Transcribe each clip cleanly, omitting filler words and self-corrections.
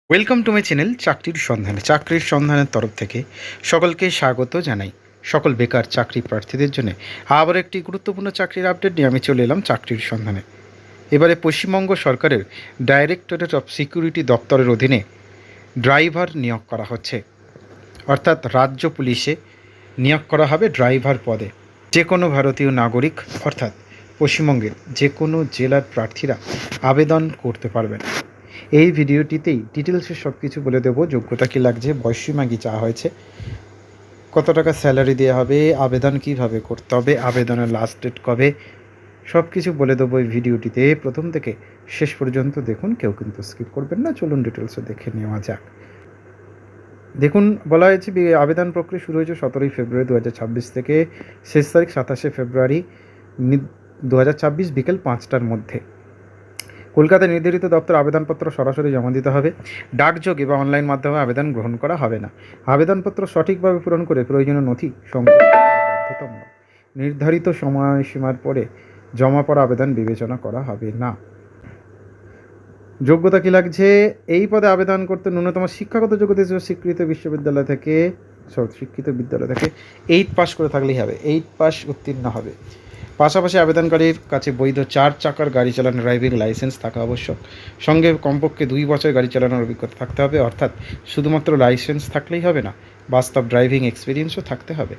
Welcome to my channel চাকরির সন্ধানের তরফ থেকে সকলকে স্বাগত জানাই। সকল বেকার চাকরি প্রার্থীদের জন্য আবার একটি গুরুত্বপূর্ণ চাকরির আপডেট নিয়ে আমি চলে এলাম চাকরির সন্ধানে। এবারে পশ্চিমবঙ্গ সরকারের ডাইরেক্টরেট অফ সিকিউরিটি দপ্তরের অধীনে ড্রাইভার নিয়োগ করা হচ্ছে, অর্থাৎ রাজ্য পুলিশে নিয়োগ করা হবে ড্রাইভার পদে। যে কোনো ভারতীয় নাগরিক অর্থাৎ পশ্চিমবঙ্গের যে কোনো জেলার প্রার্থীরা আবেদন করতে পারবেন। এই ভিডিওটিতেই ডিটেলসে সব কিছু বলে দেবো। যোগ্যতা কী লাগছে, বয়সসীমা কী চাওয়া হয়েছে, কত টাকা স্যালারি দেওয়া হবে, আবেদন কীভাবে করতে হবে, আবেদনের লাস্ট ডেট কবে, সব কিছু বলে দেবো এই ভিডিওটিতে। প্রথম থেকে শেষ পর্যন্ত দেখুন, কেউ কিন্তু স্কিপ করবেন না। চলুন ডিটেলসে দেখে নেওয়া যাক। দেখুন, বলা হয়েছে আবেদন প্রক্রিয়া শুরু হয়েছে 17ই ফেব্রুয়ারি 2026 থেকে, শেষ তারিখ 27শে ফেব্রুয়ারি 2026 বিকেল 5টার মধ্যে। কলকাতায় নির্ধারিত দপ্তর আবেদনপত্র সরাসরি জমা দিতে হবে। ডাকযোগে বা অনলাইন মাধ্যমে আবেদন গ্রহণ করা হবে না। আবেদনপত্র সঠিকভাবে পূরণ করে প্রয়োজনীয় নথি সংগ্রহ করা বাধ্যতামূলক। নির্ধারিত সময়সীমার পরে জমা পড়া আবেদন বিবেচনা করা হবে না। যোগ্যতা কী লাগছে, এই পদে আবেদন করতে ন্যূনতম শিক্ষাগত যোগ্যতা হিসেবে স্বীকৃত বিদ্যালয় থেকে 8 পাস করে থাকলেই হবে। 8 পাস উত্তীর্ণ হবে। পাশাপাশি আবেদনকারীর কাছে বৈধ 4 চাকার গাড়ি চালানোর ড্রাইভিং লাইসেন্স থাকা আবশ্যক। সঙ্গে কমপক্ষে 2 বছর গাড়ি চালানোর অভিজ্ঞতা থাকতে হবে, অর্থাৎ শুধুমাত্র লাইসেন্স থাকলেই হবে না, বাস্তব ড্রাইভিং এক্সপিরিয়েন্সও থাকতে হবে।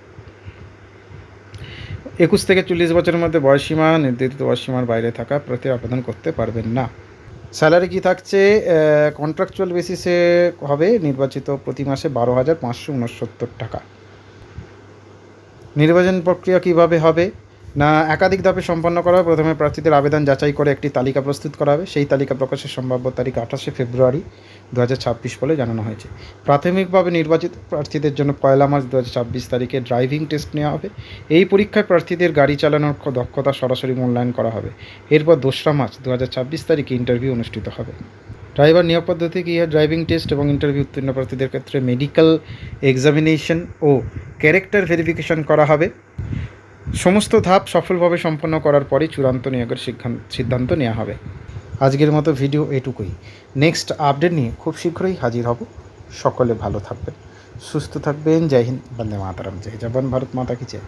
21 থেকে 40 বছরের মধ্যে বয়সসীমা, নির্ধারিত বয়সসীমার বাইরে থাকা প্রার্থী আবেদন করতে পারবেন না। স্যালারি কী থাকছে, কন্ট্রাকচুয়াল বেসিসে হবে, নির্বাচিত প্রতি মাসে 12,569 টাকা। নির্বাচন প্রক্রিয়া কিভাবে হবে না, একাধিক ধাপে সম্পন্ন করা হবে। প্রথমে প্রার্থীদের আবেদন যাচাই করে একটি তালিকা প্রস্তুত করা হবে। সেই তালিকা প্রকাশের সম্ভাব্য তারিখ 28শে ফেব্রুয়ারি 2026 বলে জানানো হয়েছে। প্রাথমিকভাবে নির্বাচিত প্রার্থীদের জন্য 1 মার্চ 2026 তারিখে ড্রাইভিং টেস্ট নেওয়া হবে। এই পরীক্ষায় প্রার্থীদের গাড়ি চালানোর দক্ষতা সরাসরি মূল্যায়ন করা হবে। এরপর 2 মার্চ 2026 তারিখে ইন্টারভিউ অনুষ্ঠিত হবে। ড্রাইভার নিয়োগ পদ্ধতি কী হয়, ড্রাইভিং টেস্ট এবং ইন্টারভিউ উত্তীর্ণ প্রার্থীদের ক্ষেত্রে মেডিকেল এক্সামিনেশন ও ক্যারেক্টার ভেরিফিকেশন করা হবে। সমস্ত ধাপ সফলভাবে সম্পন্ন করার পরই চূড়ান্ত নিয়োগের সিদ্ধান্ত নেওয়া হবে। আজকের মতো ভিডিও এটুকুই। নেক্সট আপডেট নিয়ে খুব শীঘ্রই হাজির হব। সকলে ভালো থাকবেন, সুস্থ থাকবেন। জয় হিন্দ, বন্দে মাতরম। জয় জবান ভারত মাতা কি জয়।